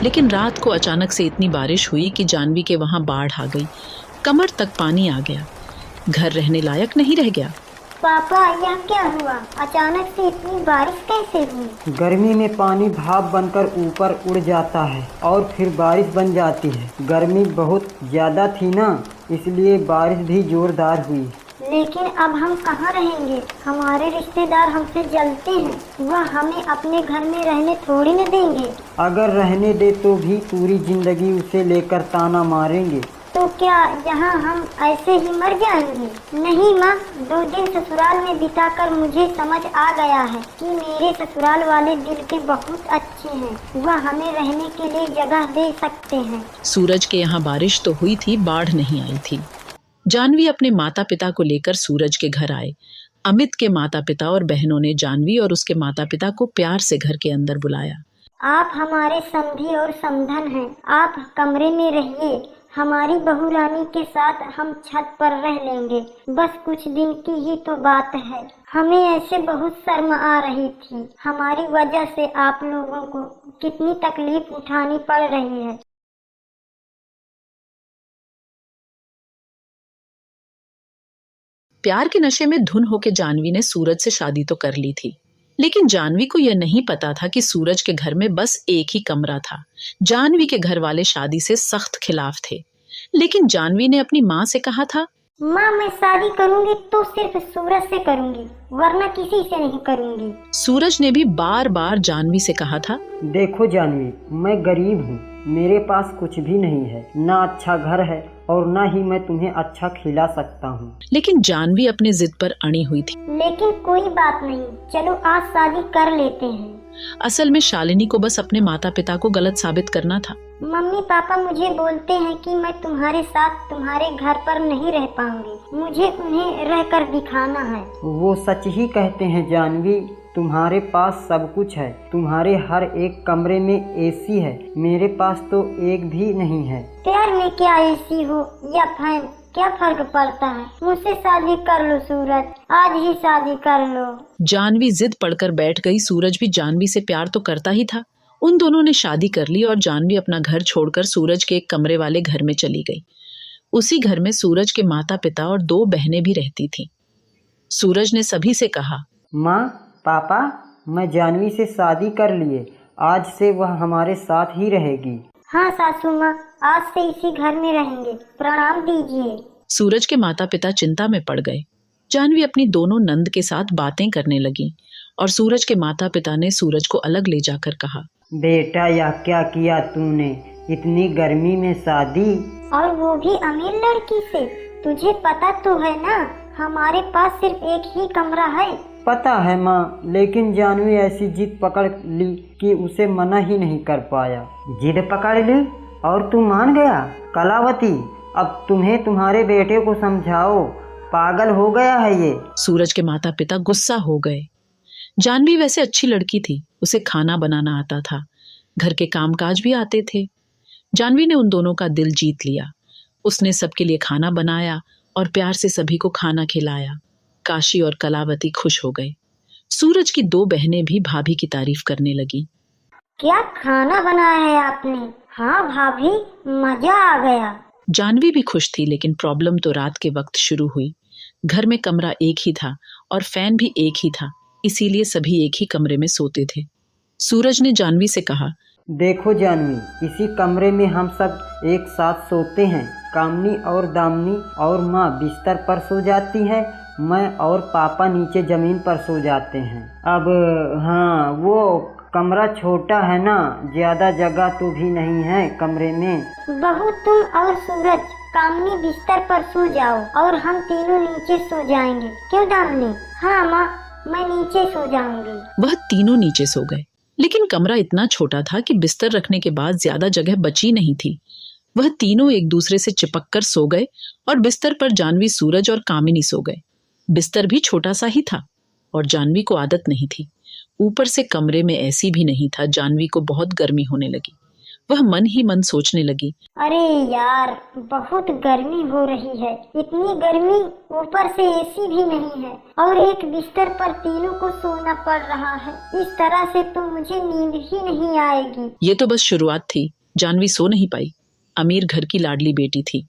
लेकिन रात को अचानक से इतनी बारिश हुई कि जानवी के वहां बाढ़ आ गई। कमर तक पानी आ गया। घर रहने लायक नहीं रह गया। पापा, यह क्या हुआ? अचानक से इतनी बारिश कैसे हुई? गर्मी में पानी भाप बनकर ऊपर उड़ जाता है और फिर बारिश बन जाती है। गर्मी बहुत ज़्यादा थी ना, इसलिए बारिश भी जोरदार हुई। लेकिन अब हम कहाँ रहेंगे? हमारे रिश्तेदार हमसे जलते हैं, वह हमें अपने घर में रहने थोड़ी न देंगे। अगर रहने दे तो भी पूरी जिंदगी उसे लेकर ताना मारेंगे। तो क्या यहाँ हम ऐसे ही मर जाएंगे? नहीं माँ, 2 दिन ससुराल में बिताकर मुझे समझ आ गया है कि मेरे ससुराल वाले दिल के बहुत अच्छे हैं। वह हमें रहने के लिए जगह दे सकते हैं। सूरज के यहाँ बारिश तो हुई थी, बाढ़ नहीं आई थी। जानवी अपने माता पिता को लेकर सूरज के घर आए। अमित के माता पिता और बहनों ने जानवी और उसके माता पिता को प्यार से घर के अंदर बुलाया। आप हमारे समधी और समधन हैं। आप कमरे में रहिए, हमारी बहू रानी के साथ हम छत पर रह लेंगे। बस कुछ दिन की ही तो बात है। हमें ऐसे बहुत शर्म आ रही थी। हमारी वजह से आप लोगों को कितनी तकलीफ उठानी पड़ रही है। प्यार के नशे में धुन होकर जानवी ने सूरज से शादी तो कर ली थी, लेकिन जानवी को यह नहीं पता था कि सूरज के घर में बस एक ही कमरा था। जानवी के घर वाले शादी से सख्त खिलाफ थे, लेकिन जानवी ने अपनी माँ से कहा था, माँ, मैं शादी करूंगी तो सिर्फ सूरज से करूंगी, वरना किसी से नहीं करूंगी। सूरज ने भी बार बार जानवी से कहा था, देखो जानवी, मैं गरीब हूँ, मेरे पास कुछ भी नहीं है, ना अच्छा घर है और ना ही मैं तुम्हें अच्छा खिला सकता हूँ। लेकिन जानवी अपने जिद पर अड़ी हुई थी। लेकिन कोई बात नहीं, चलो आज शादी कर लेते हैं। असल में शालिनी को बस अपने माता पिता को गलत साबित करना था। मम्मी पापा मुझे बोलते हैं कि मैं तुम्हारे साथ तुम्हारे घर पर नहीं रह पाऊंगी। मुझे उन्हें रहकर दिखाना है। वो सच ही कहते हैं जानवी, तुम्हारे पास सब कुछ है। तुम्हारे हर एक कमरे में एसी है, मेरे पास तो एक भी नहीं है। प्यार में क्या एसी हो या फैन, क्या फर्क पड़ता है? मुझसे शादी कर लो सूरज, आज ही शादी कर लो। जानवी जिद पड़कर बैठ गई। सूरज भी जानवी से प्यार तो करता ही था। उन दोनों ने शादी कर ली और जानवी अपना घर छोड़कर सूरज के एक कमरे वाले घर में चली गई। उसी घर में सूरज के माता पिता और 2 बहनें भी रहती थीं। सूरज ने सभी से कहा, माँ पापा, मैं जानवी से शादी कर लिए, आज से वह हमारे साथ ही रहेगी। हाँ सासू माँ, आज से इसी घर में रहेंगे, प्रणाम दीजिए। सूरज के माता पिता चिंता में पड़ गए। जानवी अपनी दोनों नंद के साथ बातें करने लगी और सूरज के माता पिता ने सूरज को अलग ले जाकर कहा, बेटा यह क्या किया तूने, इतनी गर्मी में शादी, और वो भी अमीर लड़की से। तुझे पता तो है ना, हमारे पास सिर्फ एक ही कमरा है। पता है माँ, लेकिन जानवी ऐसी जिद पकड़ ली कि उसे मना ही नहीं कर पाया। जिद पकड़ ली और तू मान गया? कलावती, अब तुम्हें तुम्हारे बेटे को समझाओ, पागल हो गया है ये। सूरज के माता पिता गुस्सा हो गए। जानवी वैसे अच्छी लड़की थी, उसे खाना बनाना आता था, घर के कामकाज भी आते थे। जानवी ने उन दोनों का दिल जीत लिया। उसने सबके लिए खाना बनाया और प्यार से सभी को खाना खिलाया। काशी और कलावती खुश हो गए। सूरज की 2 बहनें भी भाभी की तारीफ करने लगी। क्या खाना बनाया है आपने? हाँ भाभी, मजा आ गया। जानवी भी खुश थी, लेकिन प्रॉब्लम तो रात के वक्त शुरू हुई। घर में कमरा एक ही था और फैन भी एक ही था, इसीलिए सभी एक ही कमरे में सोते थे। सूरज ने जानवी से कहा, देखो जानवी, इसी कमरे में हम सब एक साथ सोते हैं। कामनी और दामनी और माँ बिस्तर पर सो जाती है, मैं और पापा नीचे जमीन पर सो जाते हैं। अब हाँ, वो कमरा छोटा है ना, ज्यादा जगह तो भी नहीं है कमरे में। बहू, तुम और सूरज कामनी बिस्तर पर सो जाओ और हम तीनों नीचे सो जाएंगे। क्यों दामनी? हाँ माँ, मैं नीचे सो जाऊंगी। वह तीनों नीचे सो गए, लेकिन कमरा इतना छोटा था कि बिस्तर रखने के बाद ज्यादा जगह बची नहीं थी। वह तीनों एक दूसरे से चिपक कर सो गए और बिस्तर पर जानवी, सूरज और कामिनी सो गए। बिस्तर भी छोटा सा ही था और जानवी को आदत नहीं थी। ऊपर से कमरे में एसी भी नहीं था। जानवी को बहुत गर्मी होने लगी। वह मन ही मन सोचने लगी, अरे यार, बहुत गर्मी हो रही है। इतनी गर्मी, ऊपर से एसी भी नहीं है और एक बिस्तर पर तीनों को सोना पड़ रहा है। इस तरह से तो मुझे नींद ही नहीं आएगी। ये तो बस शुरुआत थी। जानवी सो नहीं पाई। अमीर घर की लाडली बेटी थी।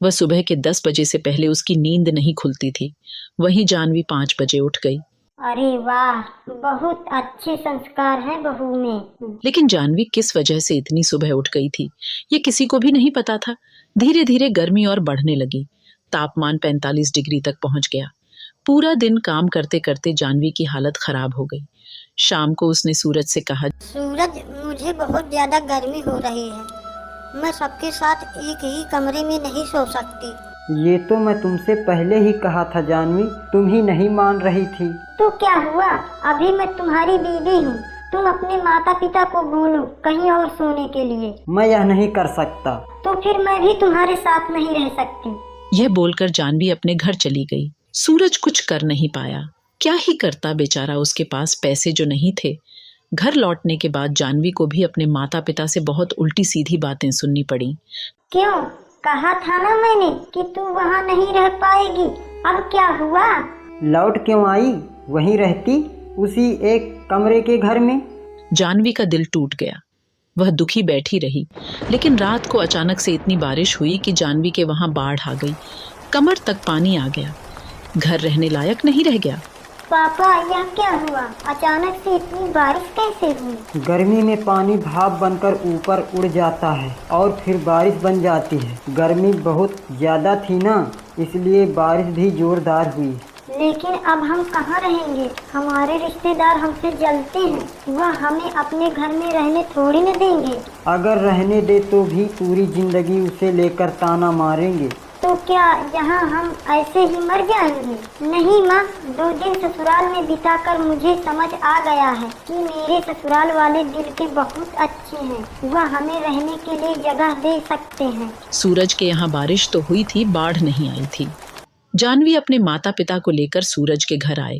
वह सुबह के 10 बजे से पहले उसकी नींद नहीं खुलती थी। वहीं जानवी 5 बजे उठ गई। अरे वाह, बहुत अच्छे संस्कार हैं बहू में। लेकिन जानवी किस वजह से इतनी सुबह उठ गई थी, ये किसी को भी नहीं पता था। धीरे धीरे गर्मी और बढ़ने लगी। तापमान 45 डिग्री तक पहुंच गया। पूरा दिन काम करते करते जानवी की हालत खराब हो गई। शाम को उसने सूरज से कहा, सूरज, मुझे बहुत ज्यादा गर्मी हो रही है। मैं सबके साथ एक ही कमरे में नहीं सो सकती। ये तो मैं तुमसे पहले ही कहा था जानवी, तुम ही नहीं मान रही थी। तो क्या हुआ, अभी मैं तुम्हारी बीवी हूँ। तुम अपने माता पिता को बोलो कहीं और सोने के लिए। मैं यह नहीं कर सकता। तो फिर मैं भी तुम्हारे साथ नहीं रह सकती। यह बोलकर जानवी अपने घर चली गई। सूरज कुछ कर नहीं पाया। क्या ही करता बेचारा, उसके पास पैसे जो नहीं थे। घर लौटने के बाद जानवी को भी अपने माता पिता से बहुत उल्टी सीधी बातें सुननी पड़ी। क्यों, कहा था ना मैंने कि तू वहाँ नहीं रह पाएगी। अब क्या हुआ? लौट क्यों आई? वहीं रहती, उसी एक कमरे के घर में। जानवी का दिल टूट गया। वह दुखी बैठी रही। लेकिन रात को अचानक से इतनी बारिश हुई कि जानवी के वहां बाढ़ आ गई। कमर तक पानी आ गया। घर रहने लायक नहीं रह गया। पापा, यह क्या हुआ? अचानक से इतनी बारिश कैसे हुई? गर्मी में पानी भाप बनकर ऊपर उड़ जाता है और फिर बारिश बन जाती है। गर्मी बहुत ज्यादा थी ना, इसलिए बारिश भी जोरदार हुई। लेकिन अब हम कहाँ रहेंगे? हमारे रिश्तेदार हमसे जलते हैं। वह हमें अपने घर में रहने थोड़ी न देंगे। अगर रहने दे तो भी पूरी जिंदगी उसे लेकर ताना मारेंगे। तो क्या यहाँ हम ऐसे ही मर जाएंगे? नहीं माँ, 2 दिन ससुराल में बिताकर मुझे समझ आ गया है कि मेरे ससुराल वाले दिल के बहुत अच्छे हैं। वह हमें रहने के लिए जगह दे सकते हैं। सूरज के यहाँ बारिश तो हुई थी, बाढ़ नहीं आई थी। जानवी अपने माता पिता को लेकर सूरज के घर आए।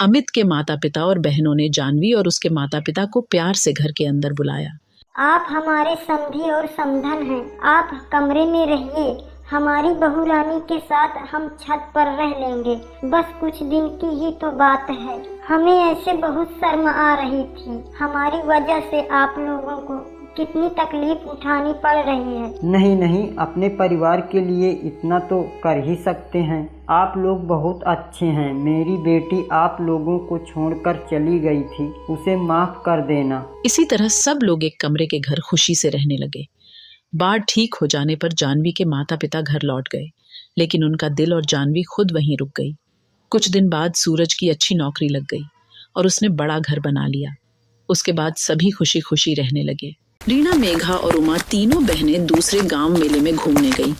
अमित के माता पिता और बहनों ने जानवी और उसके माता पिता को प्यार से घर के अंदर बुलाया। आप हमारे समधी और समधन हैं। आप कमरे में रहिए। हमारी बहू रानी के साथ हम छत पर रह लेंगे। बस कुछ दिन की ही तो बात है। हमें ऐसे बहुत शर्म आ रही थी। हमारी वजह से आप लोगों को कितनी तकलीफ उठानी पड़ रही है। नहीं नहीं, अपने परिवार के लिए इतना तो कर ही सकते हैं। आप लोग बहुत अच्छे हैं। मेरी बेटी आप लोगों को छोड़कर चली गई थी, उसे माफ कर देना। इसी तरह सब लोग एक कमरे के घर खुशी से रहने लगे। बाढ़ ठीक हो जाने पर जानवी के माता पिता घर लौट गए, लेकिन उनका दिल और जानवी खुद वहीं रुक गई। कुछ दिन बाद सूरज की अच्छी नौकरी लग गई और उसने बड़ा घर बना लिया। उसके बाद सभी खुशी खुशी रहने लगे। रीना, मेघा और उमा तीनों बहनें दूसरे गांव मेले में घूमने गई।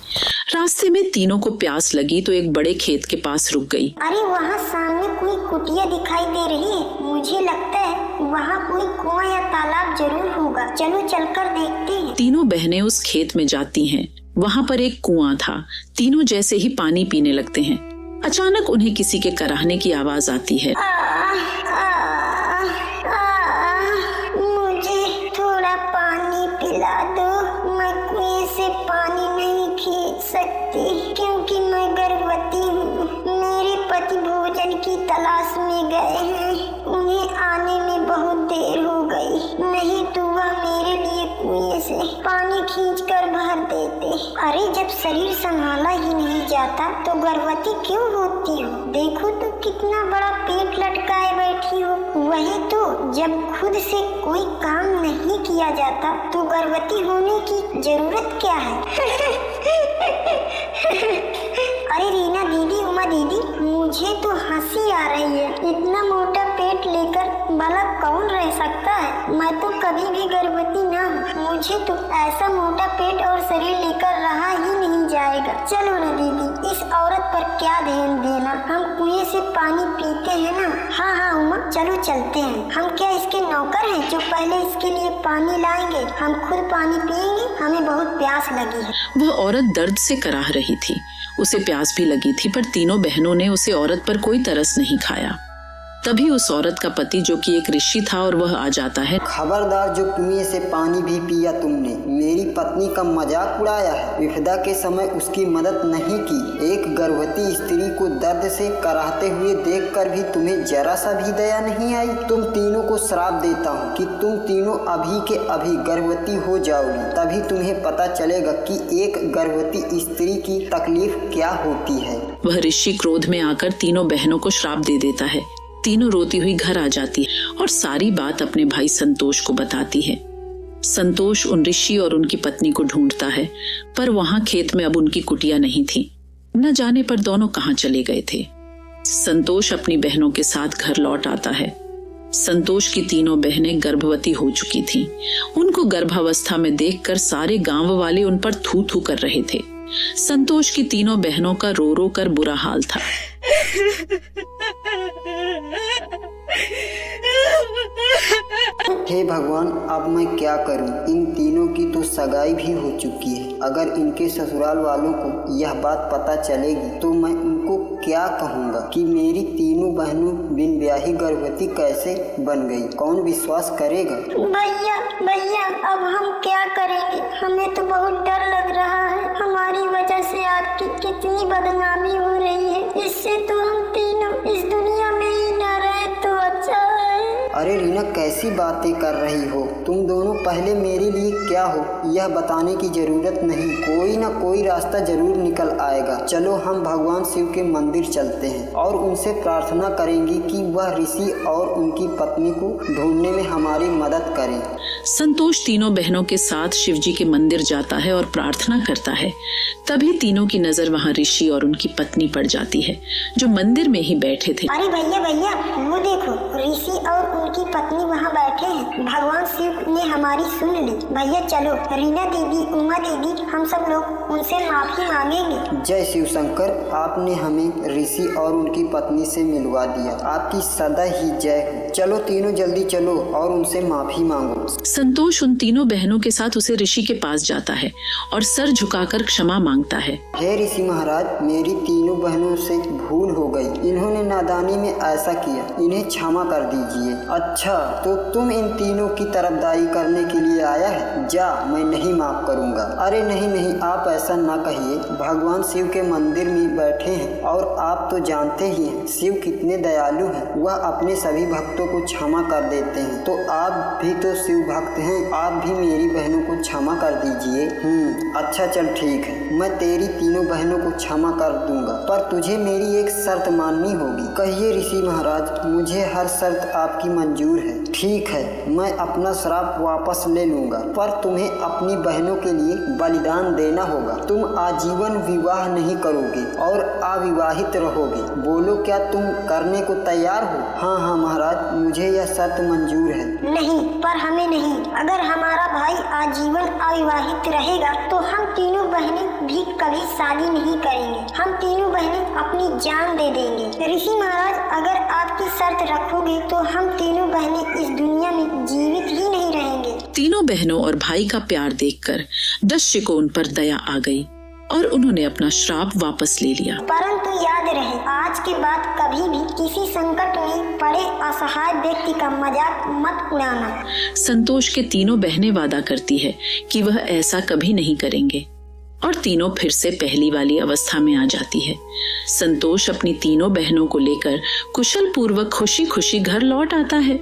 रास्ते में तीनों को प्यास लगी तो एक बड़े खेत के पास रुक गई। अरे, वहाँ सामने कोई कुटिया दिखाई दे रही है। मुझे लगता है वहाँ कोई कुआं या तालाब जरूर होगा। चलो चलकर देखते हैं। तीनों बहनें उस खेत में जाती हैं। वहाँ पर एक कुआं था। तीनों जैसे ही पानी पीने लगते हैं, अचानक उन्हें किसी के कराहने की आवाज आती है। मुझे थोड़ा पानी पिला दो। मैं कुएं से पानी नहीं खींच सकती क्योंकि मैं गर्भवती हूँ। मेरे पति भोजन की तलाश में गए हैं। उन्हें आने में बहुत देर हो गई, नहीं तो वह मेरे लिए कुएं से पानी खींचकर भर देते। अरे, जब शरीर संभाला ही नहीं जाता तो गर्भवती क्यों होती हो? देखो तो कितना बड़ा पेट लटकाए बैठी हो। वही तो, जब खुद से कोई काम नहीं किया जाता तो गर्भवती होने की जरूरत क्या है? अरे रीना दीदी, उमा दीदी, मुझे तो हंसी आ रही है। इतना मोटा पेट लेकर भला कौन रह सकता है? मैं तो कभी भी गर्भवती ना हूँ। मुझे तो ऐसा मोटा पेट और शरीर लेकर रहा ही नहीं जाएगा। चलो ना दीदी, इस औरत पर क्या ध्यान देना। हम कुएं से पानी पीते हैं ना। हाँ हाँ उमा, चलो चलते हैं। हम क्या इसके नौकर हैं जो पहले इसके लिए पानी लाएंगे? हम खुद पानी पिएंगे। हमें बहुत प्यास लगी है। वह औरत दर्द से कराह रही थी। उसे प्यास भी लगी थी, पर तीनों बहनों ने उसे औरत पर कोई तरस नहीं खाया। तभी उस औरत का पति, जो कि एक ऋषि था, और वह आ जाता है। खबरदार, जो कुएं से पानी भी पिया तुमने, मेरी पत्नी का मजाक उड़ाया है। विपदा के समय उसकी मदद नहीं की। एक गर्भवती स्त्री को दर्द से कराहते हुए देखकर भी तुम्हें जरा सा भी दया नहीं आई। तुम तीनों को श्राप देता हूँ कि तुम तीनों अभी के अभी गर्भवती हो जाओगी। तभी तुम्हें पता चलेगा कि एक गर्भवती स्त्री की तकलीफ क्या होती है। वह ऋषि क्रोध में आकर तीनों बहनों को श्राप दे देता है। तीनों रोती हुई घर आ जाती है और सारी बात अपने भाई संतोष को बताती है। संतोष उन ऋषि और उनकी पत्नी को ढूंढता है, पर वहां खेत में अब उनकी कुटिया नहीं थी। न जाने पर दोनों कहां चले गए थे। संतोष अपनी बहनों के साथ घर लौट आता है। संतोष की तीनों बहनें गर्भवती हो चुकी थीं। उनको गर्भावस्था में देखकर सारे गांव वाले उन पर थू थू कर रहे थे। संतोष की तीनों बहनों का रो रो कर बुरा हाल था। हे भगवान, अब मैं क्या करूं? इन तीनों की तो सगाई भी हो चुकी है। अगर इनके ससुराल वालों को यह बात पता चलेगी तो मैं उनको क्या कहूंगा कि मेरी तीनों बहनों बिन ब्याही गर्भवती कैसे बन गई? कौन विश्वास करेगा? भैया अब हम क्या करेंगे? हमें तो बहुत डर लग रहा है। हमारी वजह से आपकी कितनी बदनामी हो रही है। इससे तो हम तीनों इस दुनिया में ही न रहे तो अच्छा है। अरे रीना, कैसी बातें कर रही हो? तुम दोनों पहले मेरे लिए क्या हो यह बताने की जरूरत नहीं। कोई ना कोई रास्ता जरूर निकल आएगा। चलो हम भगवान शिव के मंदिर चलते हैं और उनसे प्रार्थना करेंगे कि वह ऋषि और उनकी पत्नी को ढूंढने में हमारी मदद करें। संतोष तीनों बहनों के साथ शिव जी के मंदिर जाता है और प्रार्थना करता है। तभी तीनों की नजर वहाँ ऋषि और उनकी पत्नी पड़ जाती है, जो मंदिर में ही बैठे थे। अरे भैया वो देखो, ऋषि और उनकी पत्नी वहाँ बैठे हैं। भगवान शिव ने हमारी सुन ली। भैया चलो, रीना दीदी, उमा दीदी, हम सब लोग उनसे माफी मांगेंगे। जय शिव शंकर, आपने हमें ऋषि और उनकी पत्नी से मिलवा दिया। आपकी सदा ही जय हो। चलो तीनों जल्दी चलो और उनसे माफी मांगो। संतोष उन तीनों बहनों के साथ उसे ऋषि के पास जाता है और सर झुकाकर क्षमा मांगता है। हे ऋषि महाराज, मेरी तीनों बहनों से भूल हो गई। इन्होंने नादानी में ऐसा किया, इन्हें क्षमा कर दीजिए। अच्छा, तो तुम इन तीनों की तरफदारी करने के लिए आया है? जा, मैं नहीं माफ करूंगा। अरे नहीं, आप ऐसा ना कहिए। भगवान शिव के मंदिर में बैठे हैं और आप तो जानते ही हैं शिव कितने दयालु हैं। वह अपने सभी भक्तों को क्षमा कर देते हैं। तो आप भी तो शिव भक्त हैं, आप भी मेरी बहनों को क्षमा कर दीजिए। अच्छा चल ठीक है, मैं तेरी तीनों बहनों को क्षमा कर दूंगा, पर तुझे मेरी एक शर्त माननी होगी। कहिए ऋषि महाराज, मुझे हर शर्त आपकी मंजूर है। ठीक है, मैं अपना श्राप वापस ले लूंगा, पर तुम्हें अपनी बहनों के लिए बलिदान देना होगा। तुम आजीवन विवाह नहीं करोगे और अविवाहित रहोगे। बोलो, क्या तुम करने को तैयार हो? हाँ महाराज, मुझे यह शर्त मंजूर है। नहीं, पर हमें नहीं। अगर हमारा भाई आजीवन अविवाहित रहेगा तो हम तीनों बहनें भी कभी शादी नहीं करेंगे। हम तीनों बहनें अपनी जान दे देंगे। ऋषि महाराज, अगर आपकी शर्त रखोगे तो हम तीनों बहनें इस दुनिया में जीवित ही नहीं रहेंगे। तीनों बहनों और भाई का प्यार देखकर दस्य को उन पर दया आ गई और उन्होंने अपना श्राप वापस ले लिया। परंतु याद रहे, आज के बाद कभी भी किसी संकट में पड़े असहाय व्यक्ति का मजाक मत उड़ाना। संतोष के तीनों बहनें वादा करती है कि वह ऐसा कभी नहीं करेंगे और तीनों फिर से पहली वाली अवस्था में आ जाती है। संतोष अपनी तीनों बहनों को लेकर कुशल पूर्वक खुशी खुशी घर लौट आता है।